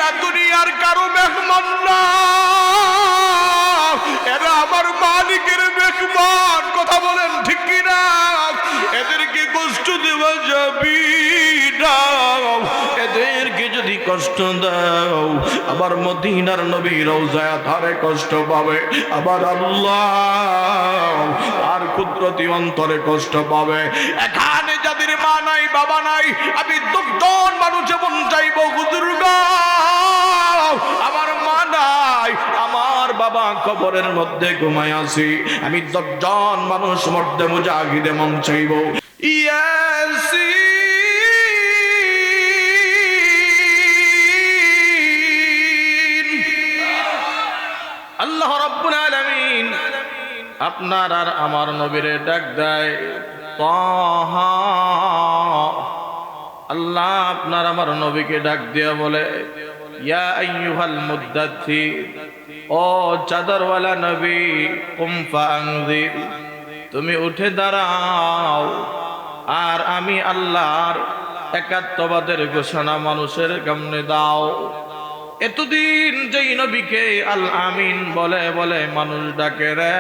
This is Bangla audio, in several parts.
এরা দুনিয়ার কারো মেহমান না, এরা আমার মালিকের মেহমান। কথা বলেন ঠিক কি না? এদেরকে কষ্ট দেওয়া যাবে না। এদেরকে যদি কষ্ট দাও আবার মদিনার নবী রওজায় ধারে কষ্ট পাবে, আবার আল্লাহ আর কুদরতি অন্তরে কষ্ট পাবে। এখানে যাদের মা নাই বাবা নাই, আমি দুঃখজন মানুষ যেমন চাইবো, হুজুর গো আমার মা নাই, আমার বাবা কবরের মধ্যে ঘুমায় আছি, আমি দশজন মানুষ মধ্যে মুজাহিদে মন চাইব। আল্লাহ রাব্বুল আলামিন আপনার আর আমার নবীরে ডাক দেয় তাহা। আল্লাহ আপনার আমার নবীকে ডাক দিয়া বলে ইয়া আইয়ুহাল মুদ্দাথির, ও চাদরওয়ালা নবী, কুম ফাআনজির, তুমি উঠে দাঁড়াও আর আমি আল্লাহর একাত্মবাদের ঘোষণা মানুষের সামনে দাও। এতদিন যেই নবীকে আল আমিন বলে বলে মানুষ ডাকে রে,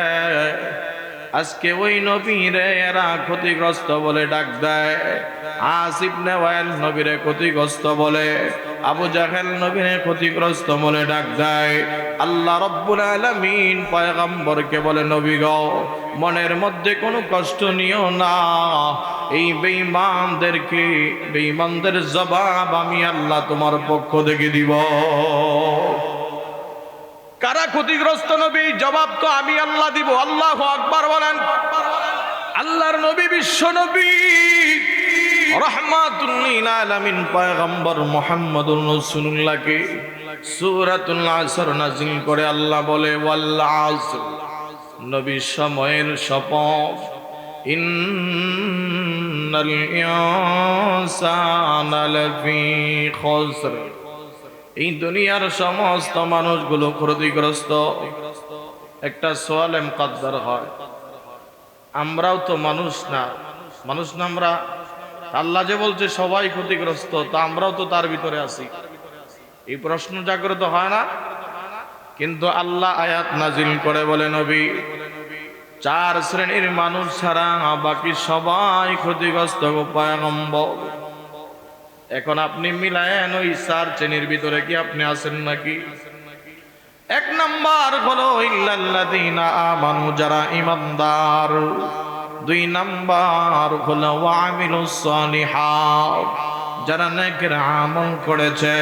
আজকে ওই নবী রে এরা ক্ষতিগ্রস্ত বলে ডাক দেয়। আসিফ ইবনে ওয়াইল নবীরে ক্ষতিগ্রস্ত বলে, আবু জাহেল নবীরে ক্ষতিগ্রস্ত বলে ডাক দেয়। আল্লাহ রাব্বুল আলামিন পয়গম্বরকে বলে নবী গো, মনের মধ্যে কোনো কষ্ট নিও না, এই বেঈমানদেরকে, বেঈমানদের জবাব আমি আল্লাহ তোমার পক্ষ থেকে দিব। কারা ক্ষতিগ্রস্ত নবী? জবাব তো আমি আল্লাহ দিব। আল্লাহু আকবার বলেন। আল্লাহর নবী, বিশ্ব নবী, রাহমাতুল লিল আলামিন পয়গম্বর মুহাম্মদুর রাসূলুল্লাহকে সূরাতুল আসর নাযিল করে আল্লাহ বলে ওয়াল আসর, নবী সময়ের শপথ, ইন্নাল ইনসানা লাফি খুসর, এই দুনিয়ার সমস্ত মানুষগুলো ক্ষতিগ্রস্ত। একটা সোয়ালে মুকদ্দার হয়, আমরাও তো মানুষ না, মানুষ না আমরা? আল্লাহ যে বলছে সবাই ক্ষতিগ্রস্ত, তা আমরাও তো তার ভিতরে আছি। এই প্রশ্ন জাগ্রত হয় না? কিন্তু আল্লাহ আয়াত নাজিল করে বলে নবী, চার শ্রেণীর মানুষ ছাড়া বাকি সবাই ক্ষতিগ্রস্ত গো পয়গম্বর। এখন আপনি মিলায়েন ওই চার শ্রেণীর ভিতরে কি আপনি আছেন নাকি? এক নাম্বার হলো ইল্লাল্লাযীনা আমানু, যারা ঈমানদার। দুই নাম্বার হলো ওয়ামিলুস সালিহাত, যারা নেকের আমল করেছে।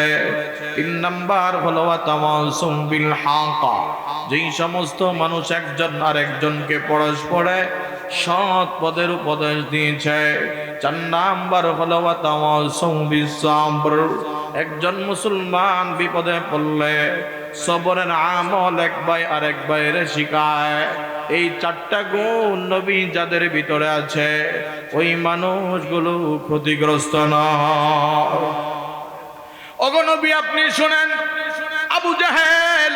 তিন নাম্বার হলো ওয়াতাওয়াসাউ বিল হক, যেই সমস্ত মানুষ একজন আরেকজনকে পরস্পরে সৎ পদের উপদেশ দিয়েছে। চার নাম্বার হলো ওয়াতাওয়াসাউ বিস সাবর, একজন মুসলমান বিপদে পড়লে সবরের আমল এক ভাই আরেক ভাইয়ের শিখায়। এই চারটা গুণ নবী যাদের ভিতরে আছে, ওই মানুষগুলো ক্ষতিগ্রস্ত নয়। ওগো নবী আপনি শুনেন, আবু জাহেল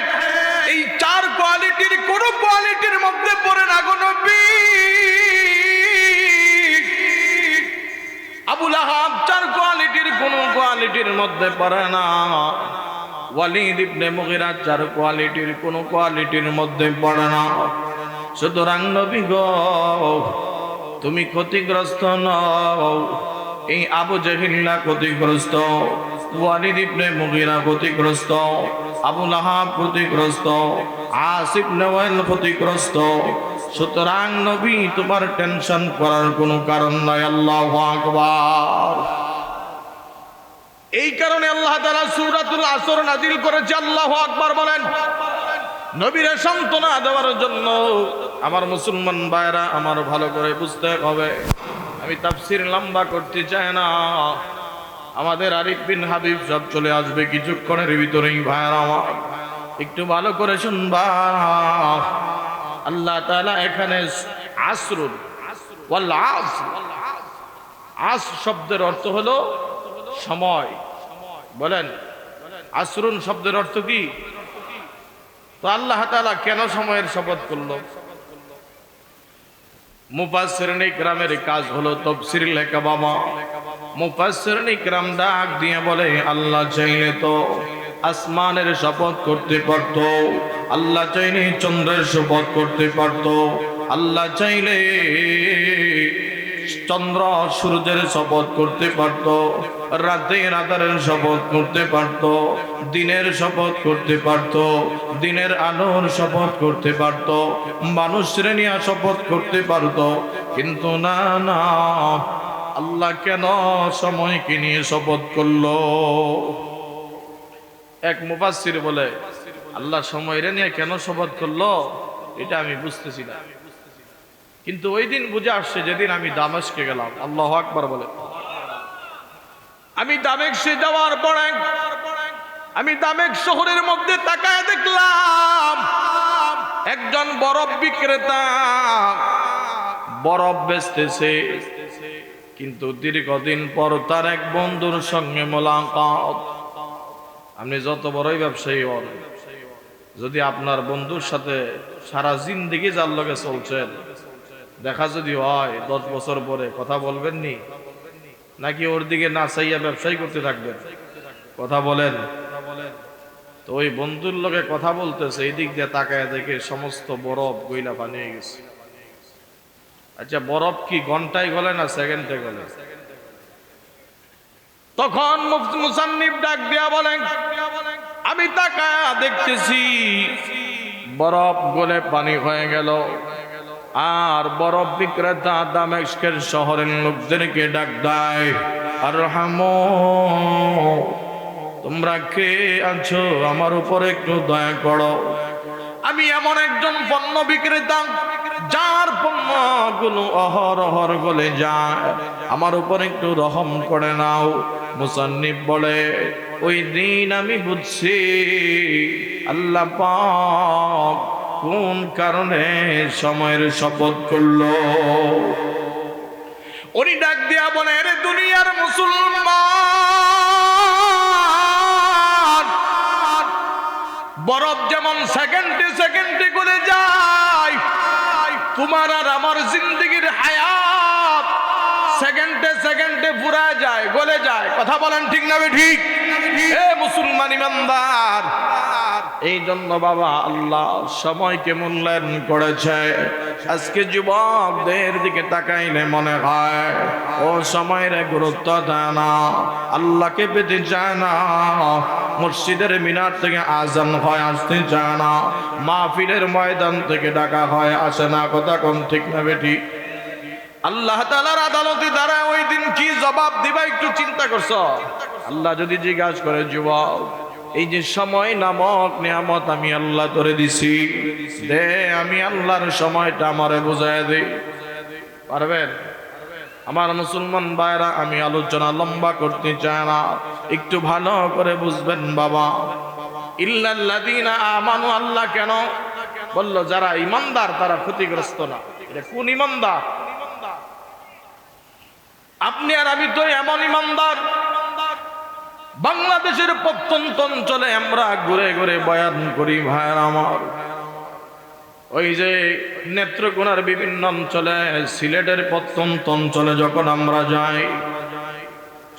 এই চার কোয়ালিটির কোন কোয়ালিটির মধ্যে পড়ে না গো নবী। আবু লাহাব চার কোয়ালিটির কোন কোয়ালিটির মধ্যে পড়ে না। ওয়ালিদ ইবনে মুগিরা চার কোয়ালিটির কোন কোয়ালিটির মধ্যে পড়ে না। সুতরাং নবী গো, তুমি ক্ষতিগ্রস্ত নও। এই আবু জাহিল্লা ক্ষতিগ্রস্ত, ওয়ালিদ ইবনে মুগিরা ক্ষতিগ্রস্ত, আবু লাহাব ক্ষতিগ্রস্ত, আসিফ ইবনে ওয়াইল ক্ষতিগ্রস্ত। সুতরাং নবী তোমার টেনশন করার কোনো কারণ নাই। আল্লাহু আকবার। এই কারণে আল্লাহ তাআলা সূরাতুল আসর নাযিল করেছে। আল্লাহু আকবার বলেন। নবীরে সান্ত্বনা দেওয়ার জন্য। আমার মুসলমান ভাইরা, আমার ভালো করে বুঝতে হবে, আমি তাফসীর লম্বা করতে চাই না। আমাদের আরিফ বিন হাবিব সব চলে আসবে কিছুক্ষণের ভিতরেই। ভাইরা আমার একটু ভালো করে শুনবা। আল্লাহ তাআলা এখানে আসরুন ওয়াল আসর, আস শব্দের অর্থ হলো সময়। বলেন আসরুন শব্দের অর্থ কি? তো আল্লাহ তাআলা কেন সময়ের শপথ করলো? মুফাসসিরিন ইকরামের কাজ হলো তাফসীর লেখা। বাবা মুফাসসিরিন ইকরাম ডাক দিয়ে বলে, আল্লাহ চাইলে তো আসমানের শপথ করতে পারত, আল্লাহ চাইলে চন্দ্রের শপথ করতে পারত, আল্লাহ চাইলে চন্দ্র সূর্যের শপথ করতে পারত, রাতের আধারের শপথ করতে পারত, দিনের শপথ করতে পারত, দিনের আলোর শপথ করতে পারত, মানুষ শ্রেণী শপথ করতে পারত, কিন্তু না না, আল্লাহ কেন সময়কে নিয়ে শপথ করলো? এক মুফাসসির বলে, আল্লাহ সময়ের নিয়ে কেন শপথ করলো এটা আমি বুঝতেছি না, কিন্তু ওই দিন বুঝে আসছে যেদিন আমি দামেস্কে গেলাম। আল্লাহু আকবার বলে। আমি দামেস্কে যাওয়ার পরে আমি দামেস্ক শহরের মধ্যে তাকায় দেখলাম একজন বরফ বিক্রেতা বরফ বেচতেছে, কিন্তু দীর্ঘদিন পর তার এক বন্ধুর সঙ্গে মোলাকাত। আপনি যত বড়ই ব্যবসায়ী হন, যদি আপনার বন্ধুর সাথে সারা জিন্দেগি যার লগে চলছেন, দেখা যদি হয় 10 বছর পরে, কথা বলবেন নি? নাকি ওর দিকে না চাইয়া ব্যবসায়ী করতে থাকবেন? কথা বলেন। তো ওই বন্ধুর লগে কথা বলতেছে, এই দিক দিয়ে তাকায় দেখে সমস্ত বরফ গইলা পানি হয়ে গেছে। আচ্ছা, বরফ কি ঘন্টায় গলে না সেকেন্ডে গলে? তখন মুসান্নিফ ডাক দিয়া বলেন, আমি তাকায়া দেখতেছি বরফ গলে পানি হয়ে গেল। আর বরফ বিক্রেতা দামেস্কের শহরের লোকদেরকে ডাক দেয়, আর হামো, তোমরা কে আছো, আমার উপর একটু দয়া করো। আমি এমন একজন পণ্য বিক্রেতা যার পণ্যগুলো অহরহর গলে যায়, আমার উপর একটু রহম করে নাও। মুসান্নিফ বলে, ওই দিন আমি বুঝছি আল্লাহ পাক কোন কারণে সময়ের শপথ করলো। উনি ডাক দিয়া বলে, রে দুনিয়ার মুসলমান, বরফ যেমন সেকেন্ডে সেকেন্ডে গলে যায়, তোমার আর আমার জিন্দেগির হায়াত সেকেন্ডে সেকেন্ডে পুরা যায়, গলে যায়। কথা বলেন ঠিক না ঠিক? এ মুসলমান ইমানদার, এই জন্য বাবা আল্লাহ সময়কে মূল্যায়ন করেছে। আজকে যুবকদের দিকে তাকাইলে মনে হয় ও সময়ের গুরুত্ব দেয় না, আল্লাহকে পেতে চায় না, মসজিদের মিনার থেকে আজান হয় আসতে চায় না, মাহফিলের ময়দান থেকে ডাকা হয় আসে না। কথা কোন ঠিক না বেটি? আল্লাহ তাআলার আদালতে দ্বারা ওই দিন কি জবাব দিবা একটু চিন্তা করছো? আল্লাহ যদি জিজ্ঞাসা করে, যুবক, এই যে সময় নামক নিয়ামত আমি আল্লাহ করে দিছি, দে আমি আল্লাহর সময়টা আমারে বুঝায় দে, পারবেন? আমার মুসলমান ভাইরা, আমি আলোচনা লম্বা করতে চাই না, একটু ভালো করে বুঝবেন বাবা। ইল্লাল্লাযীনা আমানু, আল্লাহ কেন বললো যারা ইমানদার তারা ক্ষতিগ্রস্ত না? এটা কোন ইমানদার? আপনি আর আমি তো এমন ইমানদার, বাংলাদেশের প্রত্যন্ত অঞ্চলে আমরা ঘুরে ঘুরে বয়ান করি ভাইয়ের আমার। ওই যে নেত্রকোনার বিভিন্ন অঞ্চলে, সিলেটের প্রত্যন্ত অঞ্চলে যখন আমরা যাই,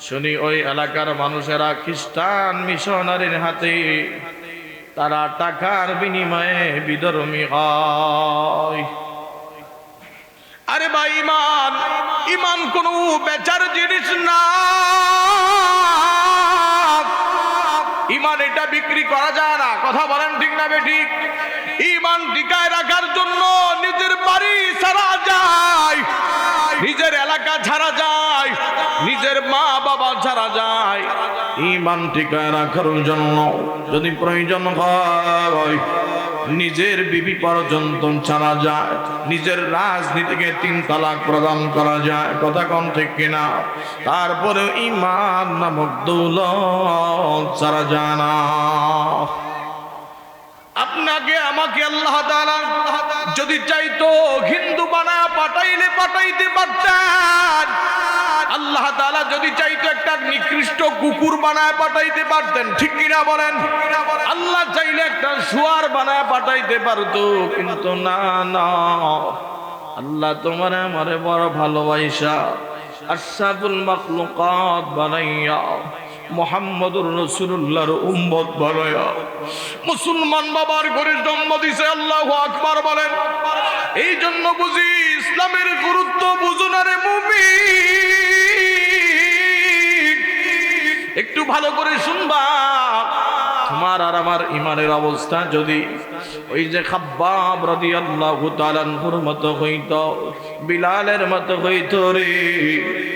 শুনি ওই এলাকার মানুষেরা খ্রিস্টান মিশনারির হাতে তারা টাকার বিনিময়ে বিধর্মী হয়। আরে ভাই, ইমান ইমান কোন বেচার জিনিস না, ইমান এটা বিক্রি করা যায় না। কথা বলেন ঠিক না বেঠিক? ইমান টিকায় রাখার জন্য নিজের বাড়ি ছাড়া যায়, নিজের এলাকা ছাড়া যায়, নিজের মা বাবা ছাড়া যায়। ইমান টিকায় রাখার জন্য যদি প্রয়োজন হয় নিজের বিবি পর্যন্ত ছাড়া যায়, নিজের রাজনীতিকে 3 তালাক প্রদান করা যায়। কথা কোন ঠিক কিনা? তারপরে ইমান নামক দৌলত ছাড়া যায় না। আপনাকে আমাকে আল্লাহ তাআলা যদি চাইতো হিন্দু বানায় পাঠাইলে পাঠাইতে পারতেন। আল্লাহ তাআলা যদি চাইতো একটা নিকৃষ্ট কুকুর বানায় পাঠাইতে পারতেন। ঠিক কিনা বলেন? আল্লাহ চাইলে একটা শুয়ার বানায় পাঠাইতে পারতো, কিন্তু না না, আল্লাহ তোমারে আমারে বড় ভালোবাসা আশরাফুল মাখলুকাত বানাইয়া মুহাম্মদুর রাসূলুল্লাহর উম্মত বানায়া মুসলমান বাবার ঘরে জন্ম দিছে। আল্লাহু আকবার বলেন। এই জন্য বুঝি ইসলামের গুরুত্ব বুঝুন রে মুমিন, একটু ভালো করে শুনবা। তোমার আর আমার ইমানের অবস্থা যদি ওই যে খাব্বাব রাদিয়াল্লাহু তাআলা আনহুর মতো হইতো, বিলালের মতো হইতো রে,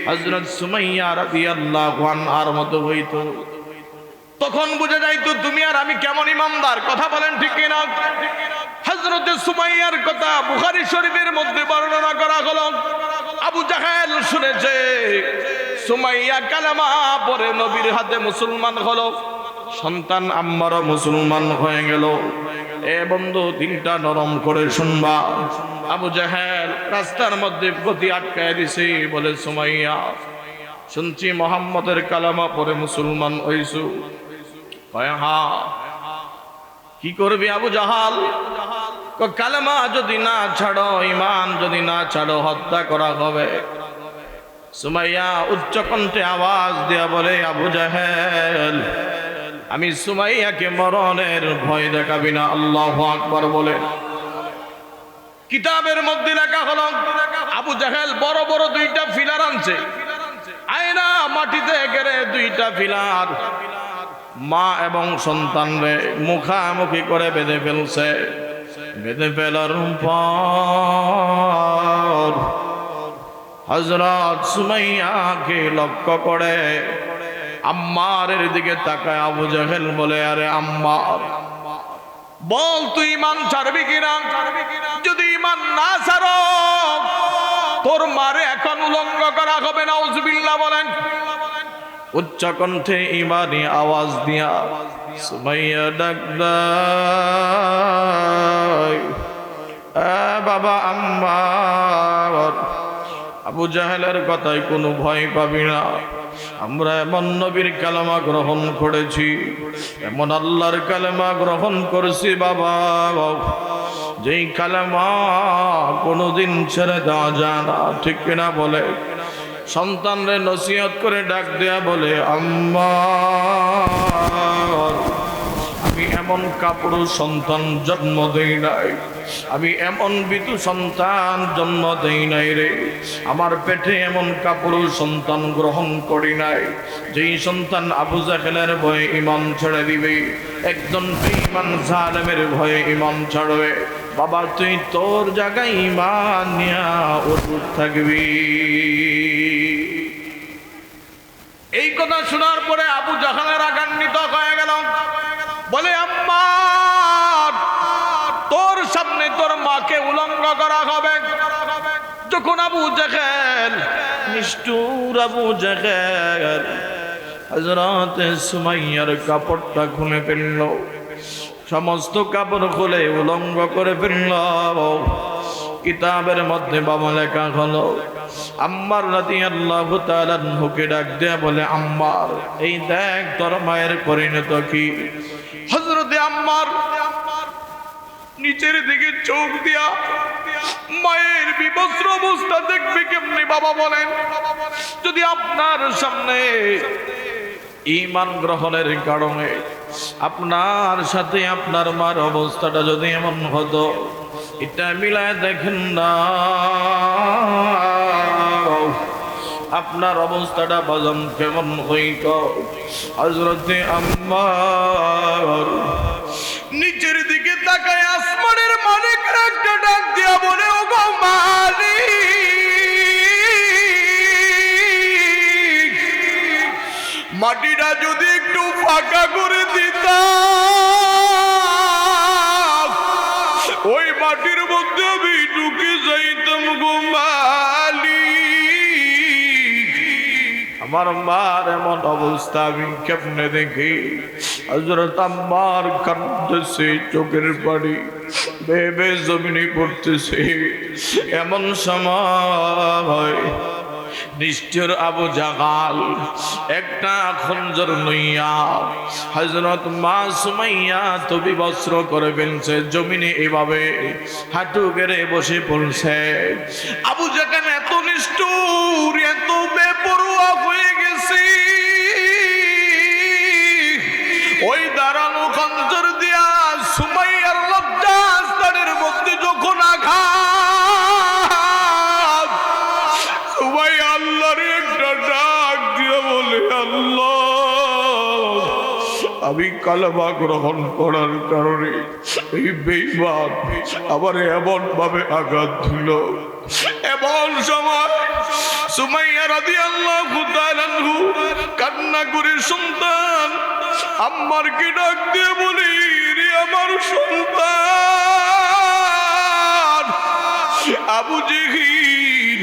হযরত সুমাইয়া রাদিয়াল্লাহু আনহার মতো হইতো, তখন বুঝা যাইতো তুমি আর আমি কেমন ইমানদার। কথা বলেন ঠিক কিনা? হযরত সুমাইয়ার কথা বুখারী শরীফের মধ্যে বর্ণনা করা হলো। আবু জাহেল শুনেছে সুমাইয়া কালেমা পড়ে নবীর হাতে মুসলমান হলো, সন্তান আম্মারও মুসলমান হয়ে গেল। এ বন্ধু দিলটা নরম করে শুনবা। আবু জাহেল রাস্তার মধ্যে গতি আটকায় দিছে, বলে সুমাইয়া শুনছি মুহাম্মদের কালেমা পড়ে মুসলমান হইছু। কয় হ্যাঁ। কি করবি আবু জাহাল? কালেমা যদি না ছাড়ো, ঈমান যদি না ছাড়ো, হত্যা করা হবে। সুমাইয়া উচ্চ কণ্ঠে আওয়াজ দেয়া বলে, আবু জাহেল আমি সুমাইয়াকে মরণের ভয় দেখাবি না। আল্লাহু আকবার বলে। কিতাবের মধ্যে লেখা হলো আবু জাহেল বড় বড় দুইটা ফিলার আনছে, আয়না মাটিতে গেড়ে দুইটা ফিলার মা এবং সন্তানরে মুখামুখি করে বেঁধে ফেলছে। বেঁধে ফেলার পর হযরত সুমাইয়াকে লক্ষ্য করে আম্মারের দিকে তাকায় আবু জাহেল বলে, আরে আম্মার বল তুই ঈমান ছাড়বি কিনা? যদি ঈমান না ছাড়ো তোর মারে এখন উলঙ্গ করা হবে। নাউজুবিল্লাহ বলেন। উচ্চ কণ্ঠে ঈমানি আওয়াজ দিয়া সুমাইয়া ডাক দেয়, বাবা আম্মার, আবু জাহেলের কথায় কোনো ভয় পাবি না। আমরা এমন নবীর কালেমা গ্রহণ করেছি, এমন আল্লাহর কালেমা গ্রহণ করেছি বাবা, যেই কালেমা কোনোদিন ছেড়ে দেওয়া যায় না। ঠিক কিনা বলে? সন্তানরে নসিহত করে ডাক দেয়া বলে, আম্মা আমি এমন কাপুরু সন্তান জন্ম দেই নাই, আমি এমন বিতু সন্তান জন্ম দেই নাই রে। আমার পেটে এমন কাপুরু সন্তান গ্রহণ করি নাই যেই সন্তান আবু জাহেলের ভয়ে ঈমান ছেড়ে দিবে, একজন বেঈমান জালেমের ভয়ে ঈমান ছাড়বে। বাবা তুই তোর জায়গায় ঈমান নিয়া অটুট থাকবি। এই কথা শোনার পরে আবু জাহেল রাগান্বিত হয়ে গেল, বলে আম্মা তোর সামনে তোর মাকে উলঙ্গ করা হবে। যখন আবু জাহেল নিষ্ঠুর আবু জাহেল হযরত সুমাইয়ার কাপড়টা খুলে ফেলল, সমস্ত কাপড় খুলে উলঙ্গ করে ফেলল। কিতাবের মধ্যে বাবা লেখা হলো আম্মার রাদিয়াল্লাহু তাআলা আনহুকে ডাক দেয়া বলে, আম্মার এই দেখ তোর মায়ের পরিণত কি। হযরতে আম্মার নিচের দিকে চোখ দিয়া মায়ের বিবস্ত্র অবস্থা দেখবে কেমনি বাবা বলেন? যদি আপনার সামনে ঈমান গ্রহণের কারণে আপনার সাথে আপনার মার অবস্থাটা যদি এমন হতো, এটা মিলায় দেখেন না আপনার অবস্থাটা বাজান কেমন হইত। হযরতে আম্মার নিচের দিকে তাকায় আসমানের মালিকের একটা ডাক দিয়া বলে, ও গো মালিক, মাটিটা যদি একটু ফাঁকা করে দিতাম, ওই মাটির মধ্যে আমি ঢুকে যাইতাম গো মালিক। আমার মার এমন অবস্থা আমি কেমনে দেখি। হযরত আম্মার কাঁদতেছে, চোখের পানি বেবে জমিনে পড়তেছে। এমন সময় নিষ্ঠুর আবু জাহাল একটা খঞ্জর লইয়া হযরত মা সুমাইয়া তো বিবস্ত্র করে ফেলছে, জমিনে এভাবে হাঁটু গেড়ে বসে পড়ছে। আবু জাহাল এত নিষ্ঠুর, এত বেপরোয়া হয়ে গেছে, আমি কালেমা গ্রহণ করার কারণে এই বেঈমান আবার এমন ভাবে আঘাত দিল। এমন সময় সুমাইয়া রাদিয়াল্লাহু তাআলা আনহু কান্না করে সন্তান আম্মারকে ডাক দিয়ে বলি, রে আমার সন্তান, আবু জেহিল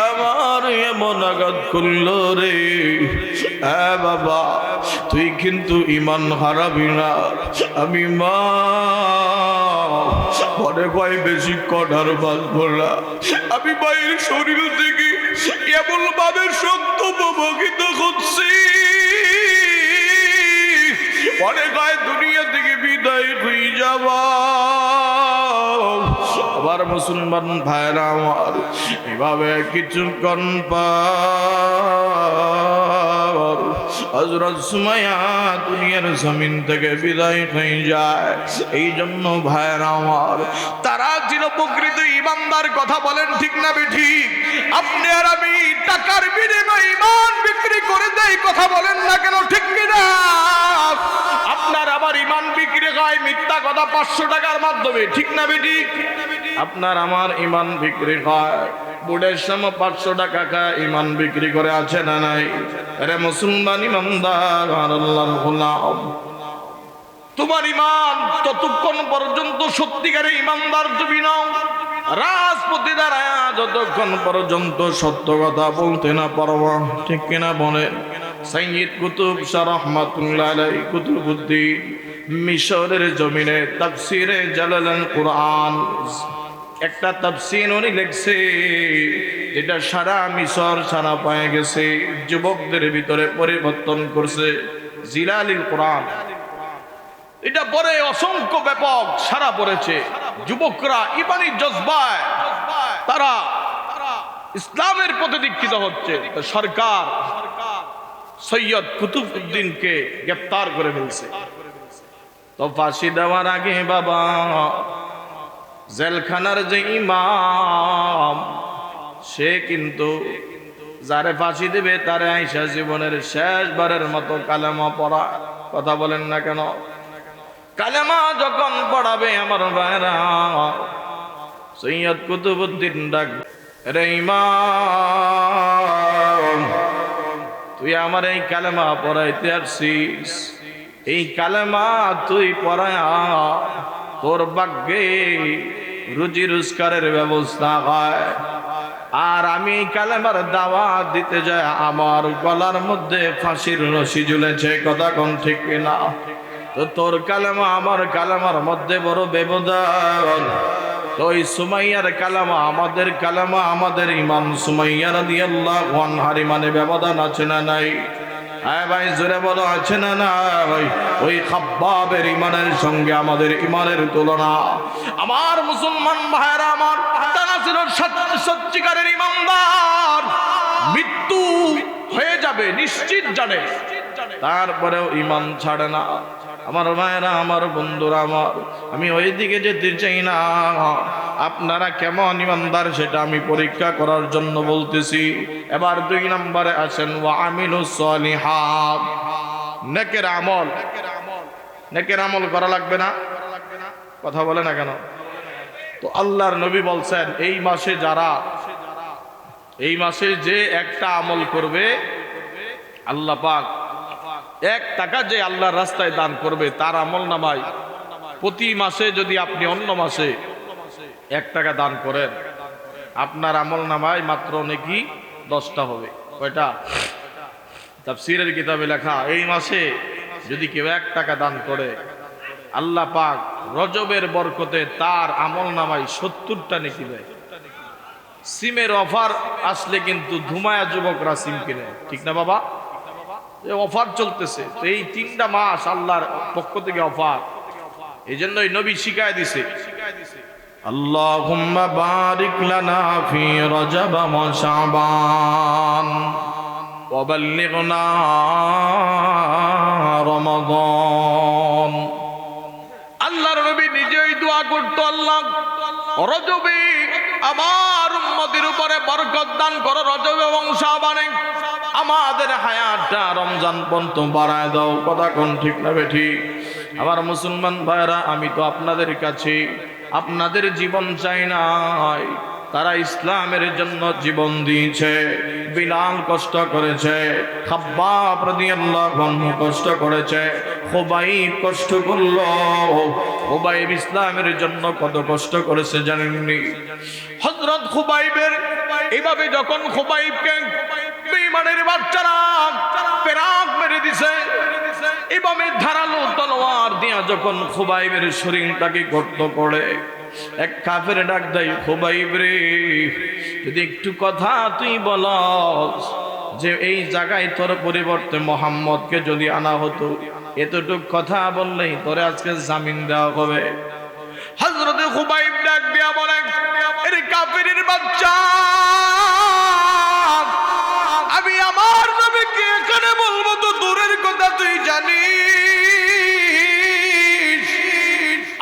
আমার এমন আঘাত করলো রে। হ্যাঁ বাবা, তুই কিন্তু ঈমান হারাবি না। আমি মা মনে কয় বেশিক্ষণ আর বাঁচব না। আমি মায়ের শরীর থেকে এমন ভাবে শক্ত প্রভাবিত হচ্ছি, মনে কয় দুনিয়া থেকে বিদায় হয়ে যাওয়া। আবার মুসলমান ভাইরা আমার এভাবে কিছুক্ষণ পর হযরত সুমাইয়া দুনিয়ার জমিন থেকে বিদায় হয়ে যায়। এই জন্য ভাইরা আমার, তারা ছিল প্রকৃত ঈমানদার। কথা বলেন ঠিক না বেঠিক? আপনি আর আমি টাকার বিনিময়ে ঈমান বিক্রি করে দেই, কথা বলেন না কেন? ঠিক কিনা? আপনার আবার ঈমান বিক্রি হয় মিথ্যা কথা 500 টাকার মাধ্যমে, ঠিক না বেঠিক? আপনার আমার ঈমান বিক্রি হয় বুড়ের সময় 500 টাকা খায় ঈমান বিক্রি করে, আছে না নাই? আরে মুসলমান ঈমানদার আল্লাহর গোলাম, তোমার ঈমান ততক্ষণ পর্যন্ত সত্যিকারের ঈমানদার তুমি নাও, রাজপতি দাঁড়ায় যতক্ষণ পর্যন্ত সত্য কথা বলতে না পারবা, ঠিক কিনা বলেন? সাইয়্যিদ কুতুব শাহ রাহমাতুল্লাহ আলাইহি কুতুবুদ্দিন মিশরের জমিনে তাফসীরে জালালাল কুরআন একটা তাফসীর উনি লিখছে, এটা সারা মিশর সারা পায়ে গেছে, যুবকদের ভিতরে পরিবর্তন করছে। জিলালিল কুরআন এটা পরে অসংখ্য ব্যাপক সারা পড়েছে। যুবকরা ঈমানি জজবায় তারা ইসলামের প্রতি দীক্ষিত হচ্ছে। সরকার সৈয়দ কুতুবউদ্দিনকে গ্রেফতার করে ফেলছে। তো ফাঁসি দেওয়ার আগে বাবা জেলখানার যে ইমাম, সে কিন্তু যারে ফাঁসি দেবে তারে আইসা জীবনের শেষবারের মতো কালেমা পড়া, কথা বলেন না কেন? কালেমা যখন পড়াবে আমার ভাইরা, সৈয়দ কুতুবউদ্দিন ডাক, রে ইমাম, তুই আমার এই কালেমা পড়াইতে আসছিস, এই কালেমা তুই পড়ায়া তোর ভাগ্যে রুজি রোজগারের ব্যবস্থা হয়। আর আমি এই কালেমার দাওয়াত দিতে যাই আমার গলার মধ্যে ফাঁসির রশি ঝুলেছে, কথা কোন ঠিক কিনা? তো তোর কালেমা আমার কালেমার মধ্যে বড় ব্যবধান। তো ওই সুমাইয়ার কালেমা আমাদের কালেমা, আমাদের ইমাম সুমাইয়া রাদিয়াল্লাহু আনহার ইমানে ব্যবধান আছে না নাই? হ্যাঁ ভাই, জোরে বলো, আছে না নাই? ওই খাব্বাবের ইমানের সঙ্গে আমাদের ইমানের তুলনা। আমার মুসলমান ভাইরা আমার, তারা ছিল সত্যিকারের ইমানদার। মৃত্যু হয়ে যাবে নিশ্চিত জানে, তারপরেও ইমান ছাড়ে না। আমার ভাইরা, আমার বন্ধুরা আমার, আমি ওই দিকে যেতে চাই না। আপনারা কেমন ইমানদার সেটা আমি পরীক্ষা করার জন্য বলতেছি। এবার 2 নম্বরে আসেন, ওয়া আমিলুস সলিহাত, নেকের আমল। নেকের আমল করা লাগবে না? কথা বলে না কেন? তো আল্লাহর নবী বলছেন, এই মাসে যে একটা আমল করবে, আল্লাহ পাক 1 টাকা যে আল্লাহর রাস্তায় দান করবে তার আমল নামায় প্রতি মাসে যদি আপনি অন্য মাসে 1 টাকা দান করেন, আপনার আমল নামায় মাত্র নেকি 10টা হবে। কয়টা? তাফসীরের কিতাবে লেখা, এই মাসে যদি কেউ 1 টাকা দান করে, আল্লাহ পাক রজবের বরকতে তার আমল নামায় 70টা নেকি দেয়। সিমের অফার আসলে কিন্তু ধুমায়া যুবকরা সিম কিনে, ঠিক না বাবা? অফার চলতেছে, তো এই 3টা মাস আল্লাহর পক্ষ থেকে অফার। এই জন্যই নবী শিখায় দিছে, আল্লাহুম্মা বারিক লানা ফি রজব ওয়া শাবান ওয়া বাল্লিগনা রমাদান। আল্লাহর নবী নিজেই দোয়া করতো, আল্লাহ রজবে আমার উম্মতের উপরে বরকত দান করো, রজব এবং শাবানে আমাদের হায়াতটা রমজান পর্যন্ত বাড়ায় দাও। কথা কোন ঠিক না বেঠিক? আমার মুসলমান ভাইরা, আমি তো আপনাদের কাছে আপনাদের জীবন চাই নাই। তারা ইসলামের জন্য জীবন দিয়েছে, বিলাল কষ্ট করেছে, খাব্বাব রাদিয়াল্লাহু আনহু কষ্ট করেছে, খুবাইব কষ্ট করলো। খুবাইব ইসলামের জন্য কত কষ্ট করেছে জানেননি? হযরত খুবাইবের এইভাবে যখন খুবাইবকে বেঈমানের বাচ্চারা পেরাক মেরে দিছে, এইভাবে ধারালো তলোয়ার দিয়া যখন খুবাইবের শরীরটাকে গর্ত করে, এক কাফের ডাক দেয়, খুবাইব রে, যদি একটু কথা তুই বলস যে এই জায়গায় তোর পরিবর্তে মুহাম্মদকে যদি আনা হতো, এতটুক কথা বললেই তোরে আজকে জামিন দেওয়া হবে। হযরত খুবাইব ডাক দিয়া বলেন, এর কাফেরের বাচ্চা, আমি আমার নবীকে এখানে বলবো তো দূরের কথা, তুই জানিস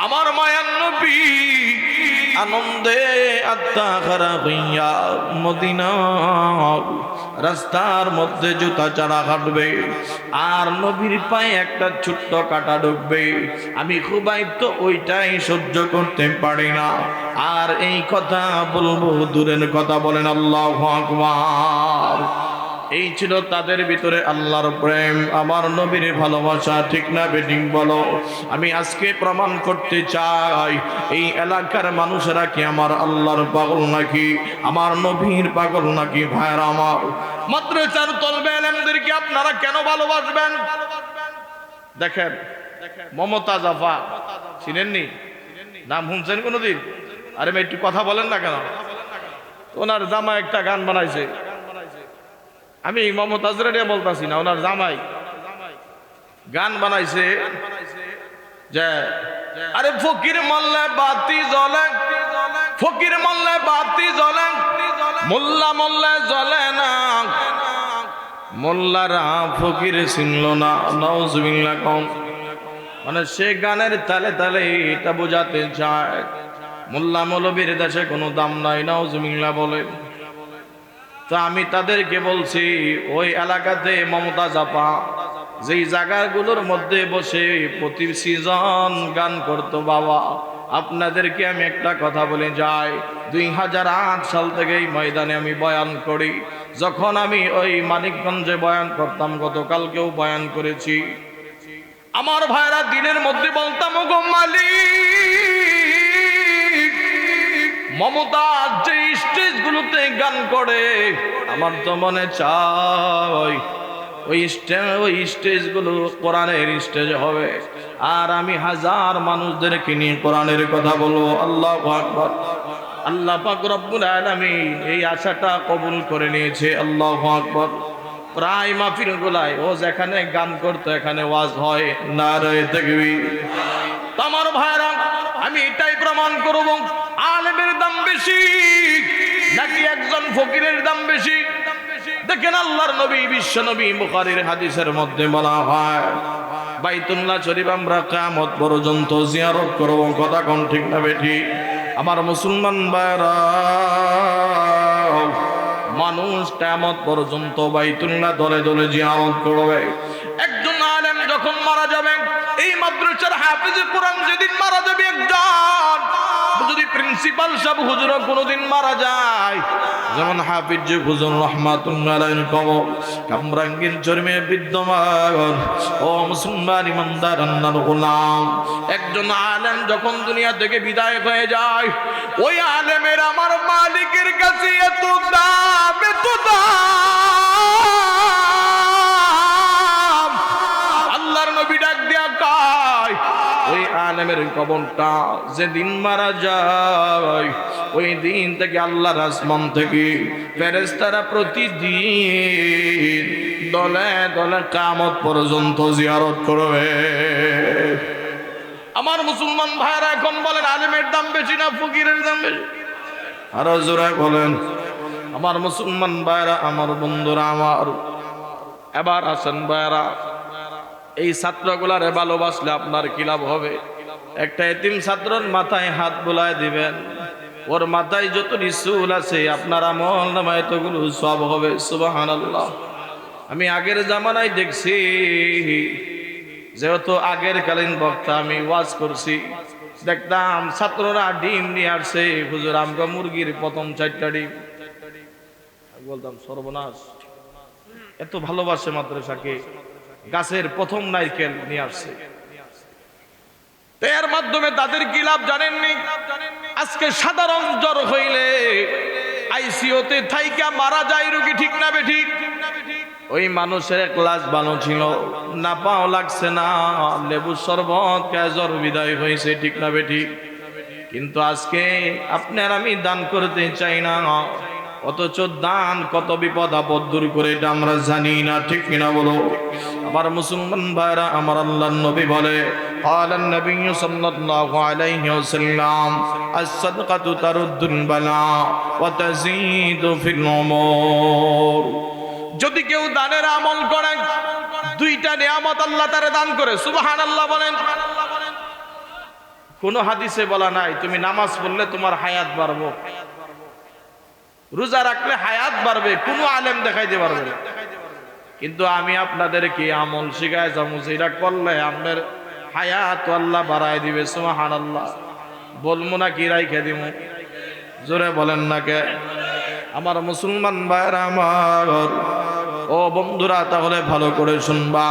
আমার মায়ার নবী আনন্দে আত্মাখারা হইয়া মদিনা রাস্তার মধ্যে জুতা চারা কাটবে, আর নবীর পায়ে একটা ছোট্ট কাটা ঢুকবে। আমি খুবাইব তো ওইটাই সহ্য করতে পারি না, আর এই কথা বলবো দূরের কথা। বলেন আল্লাহু আকবার। এই ছিল তাদের ভিতরে আল্লাহর প্রেম, আমার নবীর ভালোবাসা, ঠিক না বেঠিক বলো? আমি আজকে প্রমাণ করতে চাই, এই এলাকার মানুষেরা কি আমার আল্লাহর পাগল নাকি আমার নবীর পাগল নাকি? ভাইরা আমার, মাদ্রাসার তলবে আলেমদেরকে আপনারা কেন ভালোবাসবেন? দেখেন, মমতাজ আফা চিনেননি? নাম শুনছেন কোনোদিন? আরে ভাই একটু কথা বলেন না কেন? ওনার জামা একটা গান বানাইছে, আমি মমতাজ রেডিয়া বলতাছি না, ওনার জামাই গান বানাইছে যে আরে ফকির মল্লে বাতি জ্বলে, ফকির মল্লে বাতি জ্বলে, মোল্লা মল্লে জ্বলে না, মোল্লারা ফকির চিনল না। নাউজুবিল্লাহ কম, মানে সে গানের তালে তালে এটা বোঝাতে চায় মোল্লা মৌলবীর দেশে কোনো দাম নাই। নাউজুবিল্লাহ বলে। তা আমি তাদেরকে বলছি, ওই এলাকাতে মমতাজ আপা যেই জায়গাগুলোর মধ্যে বসে প্রতি সিজন গান করতো, বাবা আপনাদেরকে আমি একটা কথা বলে যাই, 2008 সাল থেকে এই ময়দানে আমি বয়ান করি। যখন আমি ওই মানিকগঞ্জে বয়ান করতাম, গতকালকেও বয়ান করেছি, আমার ভাইরা দিনের মধ্যে বলতাম, ওগো মালিক, মমতাজ যে স্টেজগুলোতে গান করে, আমার তো মনে চায় ওই স্টেজগুলো কোরআনের স্টেজ হবে, আর আমি হাজার মানুষদেরকে নিয়ে কোরআনের কথা বলবো। আল্লাহু আকবার। আল্লাহ পাক রব্বুল আলামিন এই আশাটা কবুল করে নিয়েছে। আল্লাহু আকবার। প্রায় মাহফিলগুলাই ও যেখানে গান করতো এখানে ওয়াজ হয়, নারে তাকবীর। আমার ভাইরা, আমি এটাই প্রমাণ করব, আলেমের দাম বেশি নাকি একজন ফকিরের দাম বেশি? দেখেন, আল্লাহর নবী বিশ্ব নবী বুখারীর হাদিসের মধ্যে বলা হয়, বাইতুল্লাহ শরীফ আমরা কিয়ামত পর্যন্ত জিয়ারত করব। কথা কোন ঠিক না বেঠিক? আমার মুসলমান ভাইরা, মানুষ কিয়ামত পর্যন্ত বাইতুল্লাহ দলে দলে জিয়ারত করবে। একজন আলেম যখন মারা যাবে, এই মাদ্রাসার হাফেজে কোরআন যেদিন মারা যাবে, একজন যদি প্রিন্সিপাল সাহেব হুজুর কোনদিন মারা যায়, যেমন হাফিজ হুজুর রহমাতুল্লাহ আলাইহির কবর কামরাঙ্গীর চরমে বিদ্যমান। ও মুসলমান ইমানদার আল্লাহর গোলাম, একজন আলেম যখন দুনিয়া থেকে বিদায় হয়ে যায়, ওই আলেমের আমার মালিকের কাছে এত দাম, এত দাম। আল্লাহর নবী ডাক দিয়া কয়, ওই আলেমের কবরটা যেদিন মারা যায়, ওই দিন থেকে আল্লাহর আসমান থেকে ফেরেশতারা প্রতিদিন দলে দলে কিয়ামত পর্যন্ত জিয়ারত করবে। আমার মুসলমান ভাইরা, এখন বলেন আলেমের দাম বেশি না ফকিরের দাম বেশি? আরো জোরে বলেন। আমার মুসলমান ভাইরা, আমার বন্ধুরা, আমার এবার আসেন ভাইরা, এই ছাত্রগুলারে ভালোবাসলে আপনার কি লাভ হবে? একটা এতিম ছাত্রর মাথায় হাত বুলায় দিবেন, ওর মাথায় যত চুল আছে আপনার আমল নামায় এতগুলো সব হবে। সুবহানাল্লাহ। আমি আগের জামানায় দেখছি, যেহেতু আগের কালীন বক্তা আমি ওয়াজ করছি, দেখতাম ছাত্ররা ডিম নিয়ে আসছে, হুজুর আমগো মুরগির প্রথম 4টা ডিম। বলতাম সর্বনাশ, এত ভালোবাসে মাদ্রাসাকে, গাছের প্রথম নারকেল নিয়ে আসছে। এর মাধ্যমে তাদের কি লাভ জানেননি? আজকে সাধারণ জ্বর হইলে আইসিইউতে থাইকা মারা যায় রোগী, ঠিক না বেঠিক? ওই মানুষের এক লাশ ভালো ছিল, না পাও লাগছে না, লেবু শরবত খেয়ে জ্বর বিদায় হয়েছে, ঠিক না বেঠিক? কিন্তু আজকে আপনার আমি দান করতে চাই না, অথচ দান কত বিপদ আপদ দূর করে এটা আমরা জানি না, ঠিক কিনা বলো? আমার মুসলমান ভাইরা, আমার আল্লাহর নবী বলে, قال النبي صلى الله عليه وسلم الصدقة ترد البلاء وتزيد في العمر। যদি কেউ দানের আমল করে, 2টা নিয়ামত আল্লাহ তারে দান করে। সুবহানাল্লাহ বলেন। কোন হাদিসে বলা নাই তুমি নামাজ পড়লে তোমার হায়াত বাড়বে, রোজা রাখলে হায়াত বাড়বে, কোন আলেম দেখাইতে পারবে না। কিন্তু আমি আপনাদেরকে আমল শিখায় যাবো, যেটা করলে আপনার হায়াত আল্লাহ বাড়ায় দিবে। সুবহানাল্লাহ। বলবো না কি রাইখে দিব? জোরে বলেন না কে? আমার মুসলমান ভাইরা আমার, ও বন্ধুরা, তাহলে ভালো করে শুনবা।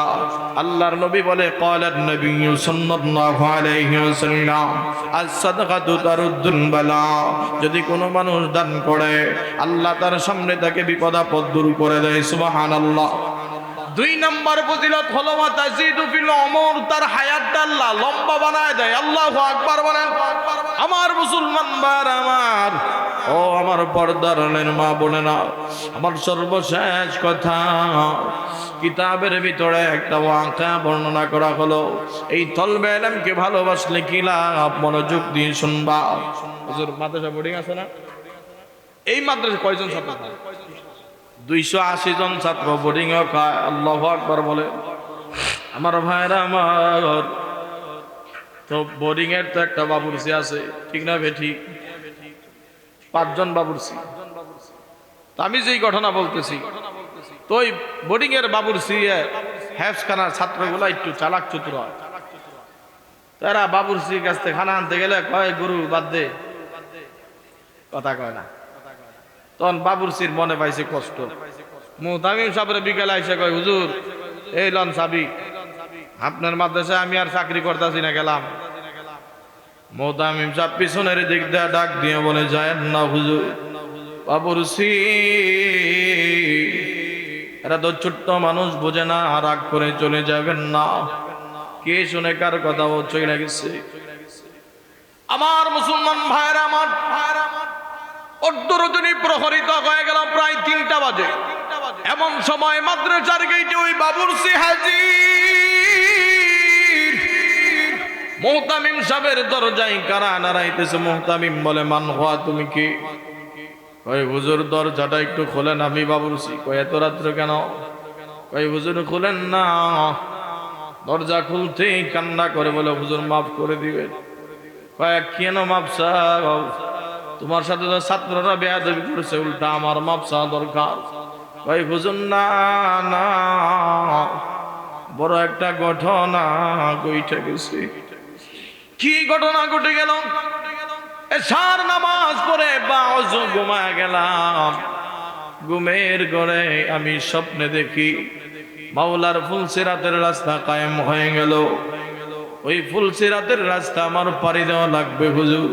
আল্লাহর নবী বলে, ক্বালান নবী সাল্লাল্লাহু আলাইহি ওয়াসাল্লাম আস-সাদকাতু তারুদ্দুল বালা। যদি কোনো মানুষ দান করে, আল্লাহ তার সামনে তাকে বিপদ আপদ দূর করে দেয়। সুবহানাল্লাহ। 2 নম্বর ফজিলত হলো তাজিদু ফিল উমর, তার হায়াতটা আল্লাহ লম্বা বানায় দেয়। আল্লাহু আকবার বলেন। আমার মুসলমান ভাইরা আমার, ও আমার পর্দার মা বোনেরা, আমার সর্বশেষ কথা, কিতাবের ভিতরে একটা ওয়াকা বর্ণনা করা হলো। এই তলবে ইলমকে ভালোবাসলে কি লাভ? মনোযোগ দিয়ে শুনবা। হুজুর মাদ্রাসা বোর্ডিং আছে না? এই মাদ্রাসা কয়জন ছাত্র থাকে? 280 জন ছাত্র বোর্ডিং এ খায়। আল্লাহু আকবার বলে। আমার ভাইরা আমার, তো বোর্ডিং এর তো একটা বাবুর্চি আছে, ঠিক না বেঠিক? 5 জন বাবুর্চি। তো আমি যেই ঘটনা বলতেছি, তো ওই বোর্ডিং এর বাবুর্চি হেফখানার ছাত্রগুলো একটু চালাক চতুর হয়। তারা বাবুর্চির কাছ থেকে খানা আনতে গেলে কয়, গুরু বাদ দে, কথা কয় না। তখন বাবুর্চির মনে পাইছে কষ্ট। মুহতামিম সাহেবের বিকেলে আইসা কয়, হুজুর এই লন চাবি, আপনার মাদ্রাসায় আমি আর চাকরি করতেছি না, গেলাম। মুহতামিম সাহেব পিছনের দিক দিয়ে ডাক দিয়ে বলে, যায় না হুজুর, বাবুর্চি এরা তো ছোট্ট মানুষ, বোঝে না, রাগ করে চলে যাবেন না। কে শুনে কার কথা চলে গেছে? আমার মুসলমান ভাইরা আমার, অর্ধরজনী প্রহরিত হয়ে গেল, প্রায় 3টা বাজে। এমন সময় মাদ্রাসার গেইটে ওই বাবুর্চি হাজির। মুহতামিম সাহেবের দরজায় কারা নাড়াইতেছে। মুহতামিম বলে, মান হওয়া, তুমি কি? কই, হুজুর দরজাটা একটু খোলেন, আমি বাবুর্চি। কই, এত রাত্রে কেন? কই, হুজুর খুলেন না। দরজা খুলতেই কান্না করে বলে, হুজুর মাফ করে দিবেন। কয়, কেন মাফ চাও? তোমার সাথে তো ছাত্ররা বেয়াদবি করেছে, উল্টা আমার মাপ চাওয়া দরকার। ভাই হুজুর, না না, বড় একটা ঘটনা ঘটে গেছে। কি ঘটনা ঘটে গেল? এশার নামাজ পড়ে বাজু ঘুমায় গেলাম। ঘুমের ঘরে আমি স্বপ্নে দেখি মাওলার ফুলসিরাতের রাস্তা কায়েম হয়ে গেল। ওই ফুলসিরাতের রাস্তা আমার পাড়ি দেওয়া লাগবে হুজুর।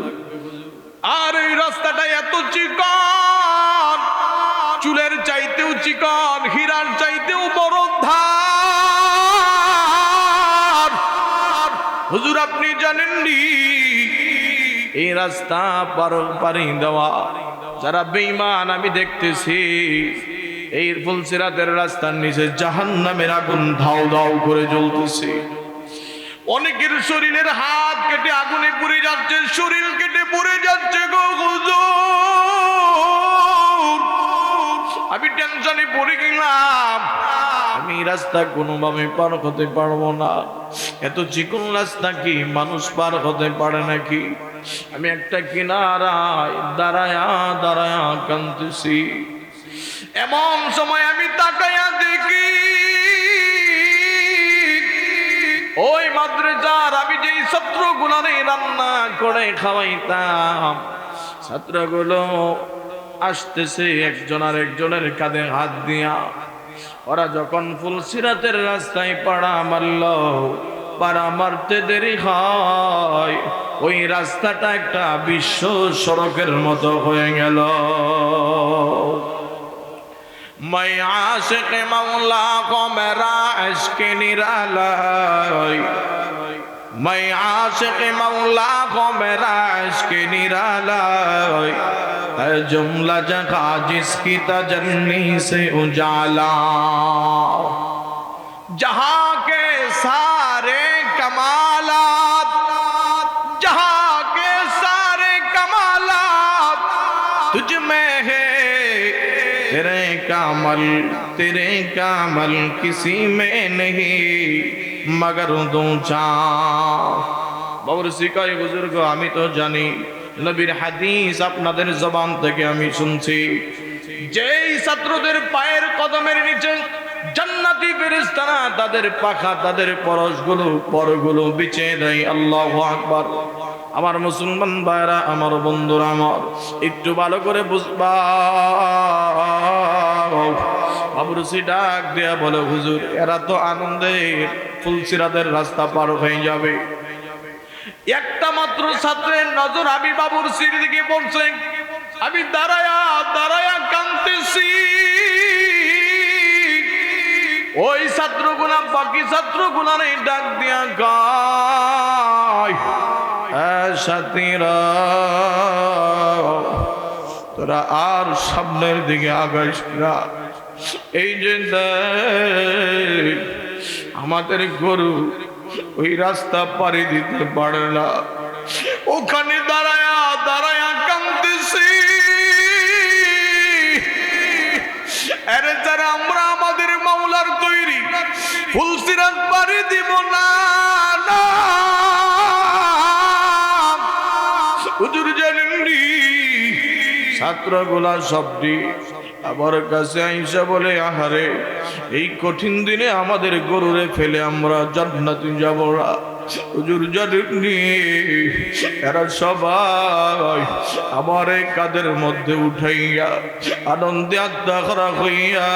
আর এই রাস্তাটা এত চিকন, চুলের চাইতেও চিকন, হীরার চাইতেও বড় ধার। হুজুর আপনি জানেননি, এই রাস্তা পাড়ি দেওয়া যারা বেঈমান আমি দেখতেছি, এই ফুলসিরাতের রাস্তার নিচে জাহান্নামের আগুন ধাউ ধাউ করে জ্বলতেছে। অনেকের শরীরের হাত কেটে আগুনে পুড়ে যাচ্ছে, শরীর কেটে পুড়ে যাচ্ছে গো হুজুর। আমি টেনশনে পড়ে গেলাম। আমি রাস্তা কোনোভাবে পার হতে পারবো না। এত চিকন রাস্তা কি মানুষ পার হতে পারে নাকি? আমি একটা কিনারায় দাঁড়ায়া দাঁড়ায়া কাঁদতেছি। এমন সময় আমি তাকায়া দেখি ওই মাদ্রাসার আমি যেই ছাত্রগুলোরে রান্না করে খাওয়াইতাম, ছাত্রগুলো আসতেছে একজন আর একজনের কাঁধে হাত দিয়া। ওরা যখন ফুলসিরাতের রাস্তায় পাড়া মারল, পাড়া মারতে দেরি হয়, ওই রাস্তাটা একটা বিশ্ব সড়কের মতো হয়ে গেল। मैं आशिक मौला को मेरा इश्क निराला, मैं आशिक मौला को मेरा इश्क निराला, है जुमला जगह जिसकी तजल्ली से उजाला, जहां के सारे कमालात, जहां के सारे कमालात तुझ में है, तेरे कामल किसी में नहीं मगर दो বাবুর শিকায় বুজুর্গ, আমি তো জানি নবীর হাদিস আপনাদের জবান থেকে আমি শুনছি, যেই ছাত্রদের পায়ের কদমের নিচে জান্নাতি ফেরেশতারা তাদের পাখা তাদের পরগুলো বিছিয়ে দেয়। আল্লাহু আকবার। আমার মুসলমান ভাইরা, আমার বন্ধুরা, আমার একটু ভালো করে বুঝবা। বাবুরসি ডাক দেয়া বলে, হুজুর এরা তো আনন্দে ফুলসিরাতের রাস্তা পার হয়ে যাবে। একটা মাত্র ছাত্রের নজর আমি বাবুরসির দিকে পড়ছে। আমি দাঁড়ায়া দাঁড়ায়া কাঁদতেছি। ওই ছাত্রগুলা বাকি ছাত্রগুলারে ডাক দিয়া গায়, সাথীরা তোরা আর সামনের দিকে আগাইস না। এই যে আমাদের গরু ওই রাস্তা পাড়ি দিতে পারে না, ওখানে দাঁড়ায়া দাঁড়ায়া কাঁদতেছি। আরে যারা আমরা আমাদের মাওলার তৈরি ফুলসিরাত পাড়ি দিব না, হুজুর জানেননি ছাত্রগুলা সবটি আমার কাছে আইসা বলে, আহারে এই কঠিন দিনে আমাদের গরুরে ফেলে আমরা জান্নাতে যাব না। হুজুর জানেননি এরা সবাই আমার এই কাঁধের মধ্যে উঠাইয়া আনন্দে আত্মহারা হইয়া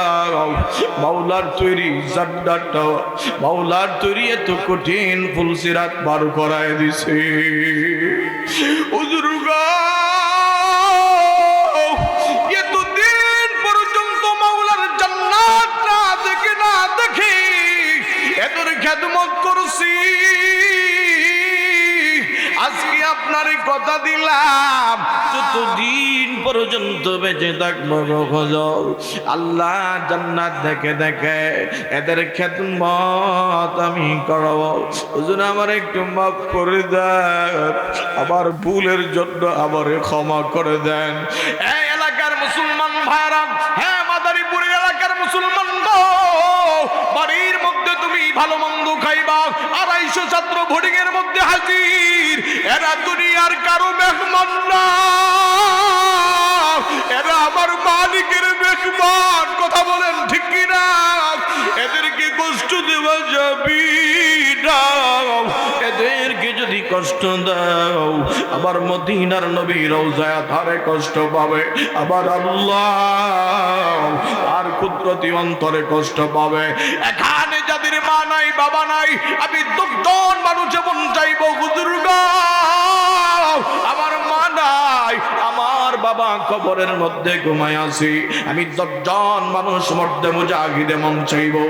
মাওলার তৈরি জান্নাতটা, মাওলার তৈরি এত কঠিন ফুলসিরাত পার করায় দিছে। হুজুর এতদিন পর্যন্ত মাওলার জান্নাত না দেখি এদের খেদমত করছি, আজকে আপনার কথা দিলাম যতদিন পর্যন্ত বেঁচে থাকবো আল্লাহ জান্নাত দেখে দেখে এদের খেদমত আমি করব। হুজুর আমার একটু মাফ করে দেন, আমার ভুলের জন্য আমার ক্ষমা করে দেন। এই এলাকার মুসলমান ভাইরা, হ্যাঁ মাদারীপুরের এলাকার মুসলমান গো, বাড়ির মধ্যে তুমি ভালো মন্দ খাইবা, 250 ছাত্র বোর্ডিং এর মধ্যে হাজির। এরা দুনিয়ার কারো মেহমান না, এরা আমার মালিকের মেহমান। কথা বলেন ঠিক কিনা? এদেরকে কষ্ট দেওয়া যাবে না। এদেরকে যদি কষ্ট দাও আবার মদিনার নবী রওজায় ধারে কষ্ট পাবে, আবার আল্লাহ আর কুদরতি অন্তরে কষ্ট পাবে। এখানে যাদের মা নাই বাবা নাই, আমি 10 জন মানুষ যেমন চাইবো, হুজুর গো আমার মা নাই, আমার বাবা কবরের মধ্যে ঘুমায় আছি, আমি 10 জন মানুষ মধ্যে মুজাহিদে মন চাইবো।